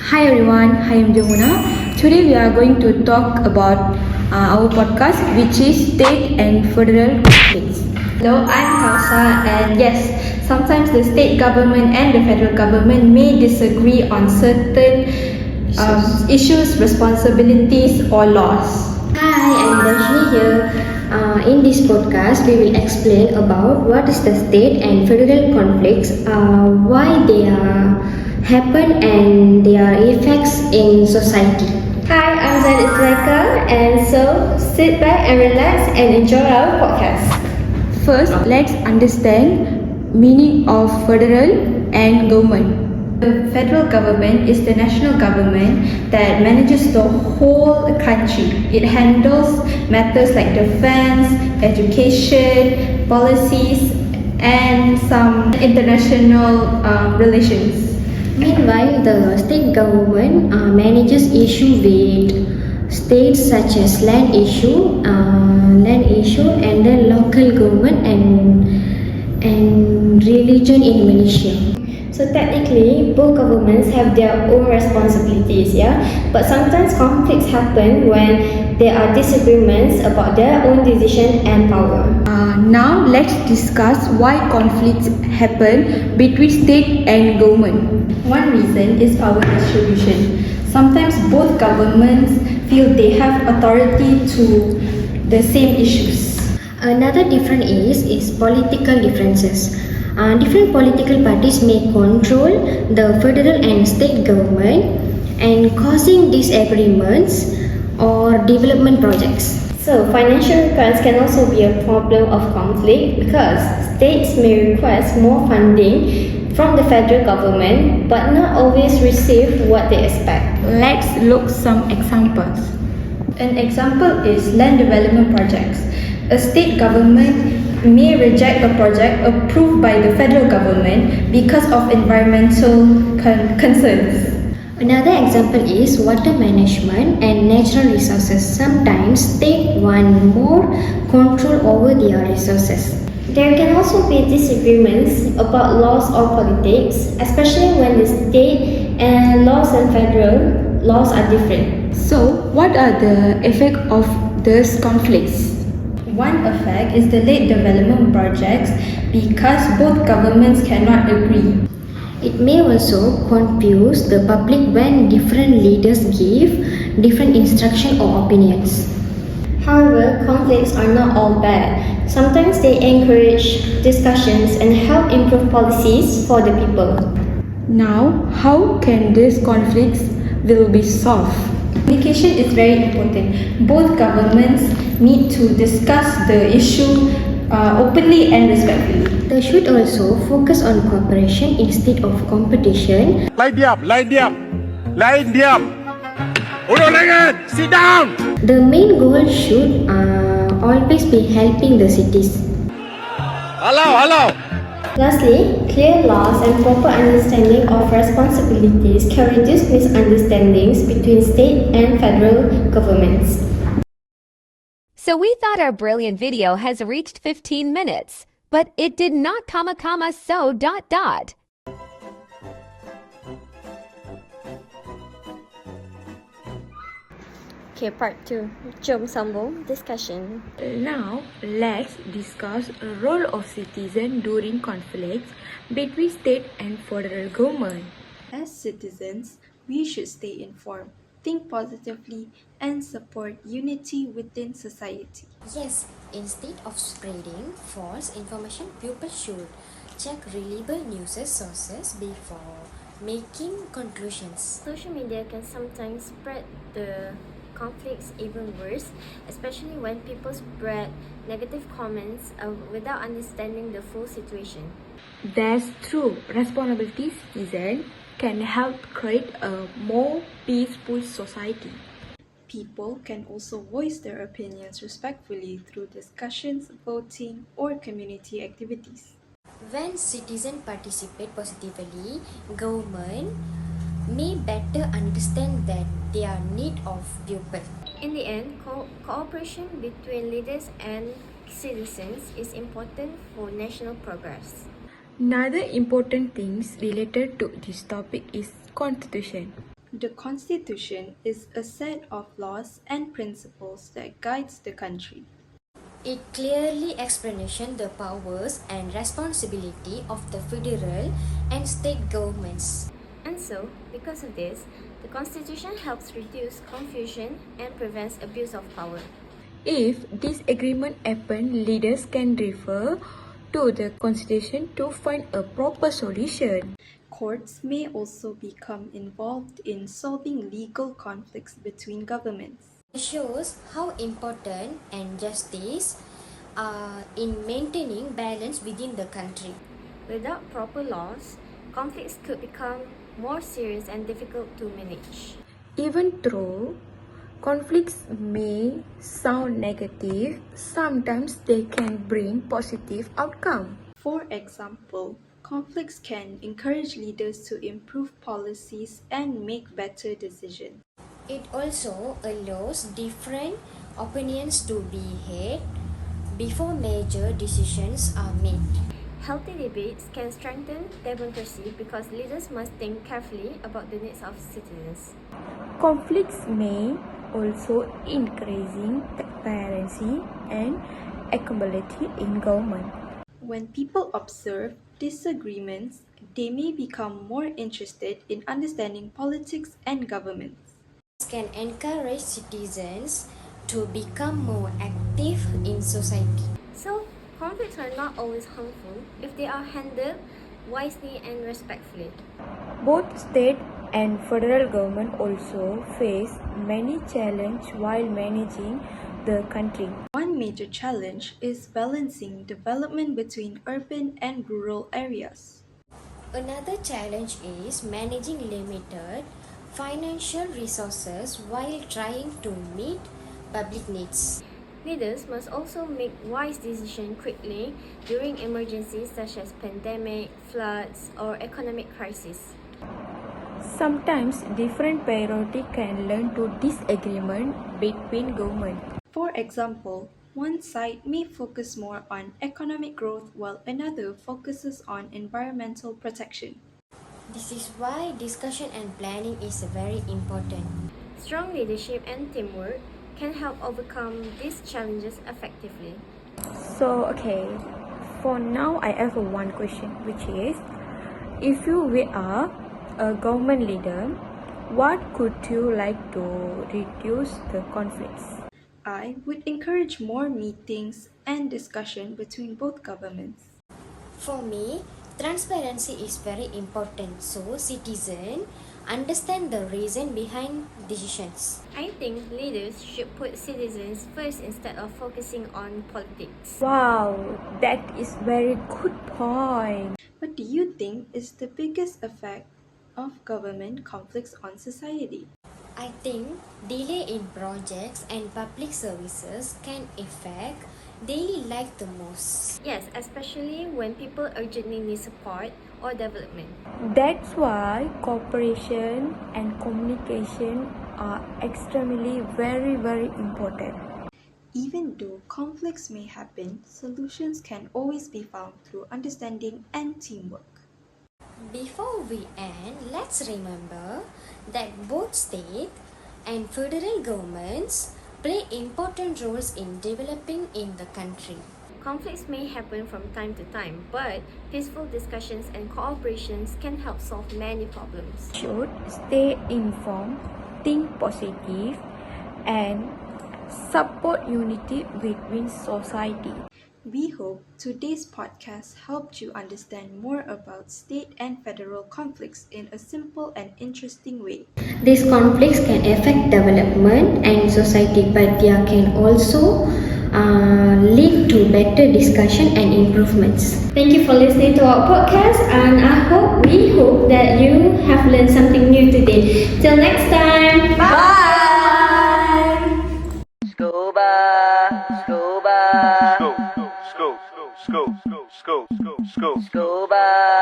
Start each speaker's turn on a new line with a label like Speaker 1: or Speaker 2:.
Speaker 1: Hi everyone, I am Jamuna. Today we are going to talk about our podcast, which is state and federal conflicts. Hello, I'm Kausa, and yes, sometimes the state government and the federal government may disagree on certain issues, responsibilities, or laws.
Speaker 2: Hi, I'm Darshini here. In this podcast, we will explain about what is the state and federal conflicts, why they happen, and their effects in society.
Speaker 3: Hi, I'm Zaid Islaka, and so sit back and relax and enjoy our podcast.
Speaker 1: First, let's understand meaning of federal and government. The federal government is the national government that manages the whole country. It handles matters like defense, education, policies, and some international relations.
Speaker 2: Meanwhile, the state government manages issues with states such as land issue, and then local government and religion in Malaysia.
Speaker 3: So technically, both governments have their own responsibilities, yeah? But sometimes conflicts happen when there are disagreements about their own decision and power.
Speaker 1: Now let's discuss why conflicts happen between state and government. One reason is power distribution. Sometimes both governments feel they have authority to the same issues.
Speaker 2: Another difference is political differences. Different political parties may control the federal and state government and causing disagreements or development projects.
Speaker 3: So financial requests can also be a problem of conflict because states may request more funding from the federal government but not always receive what they expect.
Speaker 1: Let's look some examples. An example is land development projects. A state government may reject a project approved by the federal government because of environmental concerns.
Speaker 2: Another example is water management and natural resources. Sometimes states want more control over their resources.
Speaker 3: There can also be disagreements about laws or politics, especially when the state and laws and federal laws are different.
Speaker 1: So, what are the effects of these conflicts? One effect is delayed development projects because both governments cannot agree.
Speaker 2: It may also confuse the public when different leaders give different instructions or opinions.
Speaker 3: However, conflicts are not all bad. Sometimes they encourage discussions and help improve policies for the people.
Speaker 1: Now, how can these conflicts will be solved? Communication is very important. Both governments need to discuss the issue openly and respectfully.
Speaker 2: They should also focus on cooperation instead of competition.
Speaker 4: Line diam. Urut lengan, sit down.
Speaker 2: The main goal should always be helping the cities.
Speaker 4: Hello.
Speaker 3: Lastly, clear laws and proper understanding of responsibilities can reduce misunderstandings between state and federal governments.
Speaker 5: So we thought our brilliant video has reached 15 minutes, but it did not so ...
Speaker 3: Okay, part 2. Jom sambung discussion.
Speaker 1: Now, let's discuss the role of citizens during conflicts between state and federal government. As citizens, we should stay informed, think positively, and support unity within society.
Speaker 2: Yes, instead of spreading false information, people should check reliable news sources before making conclusions.
Speaker 3: Social media can sometimes spread the conflicts even worse, especially when people spread negative comments without understanding the full situation.
Speaker 1: That's true. Responsible citizens can help create a more peaceful society. People can also voice their opinions respectfully through discussions, voting, or community activities.
Speaker 2: When citizens participate positively, government may better understand that their need of people.
Speaker 3: In the end, cooperation between leaders and citizens is important for national progress.
Speaker 1: Another important thing related to this topic is constitution. The Constitution is a set of laws and principles that guides the country.
Speaker 2: It clearly explains the powers and responsibility of the federal and state governments.
Speaker 3: And so, because of this, the Constitution helps reduce confusion and prevents abuse of power.
Speaker 1: If disagreement happen, leaders can refer to the Constitution to find a proper solution. Courts may also become involved in solving legal conflicts between governments.
Speaker 2: It shows how important and justice are in maintaining balance within the country.
Speaker 3: Without proper laws, conflicts could become more serious and difficult to manage.
Speaker 1: Even though conflicts may sound negative, sometimes they can bring positive outcome. For example, conflicts can encourage leaders to improve policies and make better decisions.
Speaker 2: It also allows different opinions to be heard before major decisions are made.
Speaker 3: Healthy debates can strengthen democracy because leaders must think carefully about the needs of citizens.
Speaker 1: Conflicts may also increasing transparency and accountability in government. When people observe disagreements, they may become more interested in understanding politics and governments.
Speaker 2: This can encourage citizens to become more active in society.
Speaker 3: So, conflicts are not always harmful if they are handled wisely and respectfully.
Speaker 1: Both state and federal government also face many challenges while managing the country. One major challenge is balancing development between urban and rural areas.
Speaker 2: Another challenge is managing limited financial resources while trying to meet public needs.
Speaker 3: Leaders must also make wise decisions quickly during emergencies such as pandemic, floods, or economic crisis.
Speaker 1: Sometimes different priorities can lead to disagreement between government. For example, one side may focus more on economic growth while another focuses on environmental protection.
Speaker 2: This is why discussion and planning is very important.
Speaker 3: Strong leadership and teamwork can help overcome these challenges effectively.
Speaker 1: So, for now I have one question, which is, if you were a government leader, what could you like to reduce the conflicts? I would encourage more meetings and discussion between both governments.
Speaker 2: For me, transparency is very important so citizens understand the reason behind decisions.
Speaker 3: I think leaders should put citizens first instead of focusing on politics.
Speaker 1: Wow, that is very good point. What do you think is the biggest effect of government conflicts on society?
Speaker 2: I think delay in projects and public services can affect daily life the most.
Speaker 3: Yes, especially when people urgently need support or development.
Speaker 1: That's why cooperation and communication are extremely very important. Even though conflicts may happen, solutions can always be found through understanding and teamwork.
Speaker 2: Before we end, let's remember that both state and federal governments play important roles in developing in the country.
Speaker 3: Conflicts may happen from time to time, but peaceful discussions and cooperations can help solve many problems.
Speaker 1: Should stay informed, think positive, and support unity within society. We hope today's podcast helped you understand more about state and federal conflicts in a simple and interesting way.
Speaker 2: These conflicts can affect development and society, but they can also lead to better discussion and improvements.
Speaker 3: Thank you for listening to our podcast, and we hope that you have learned something new today. Till next time, bye!
Speaker 4: Scuba, scuba. Scuba.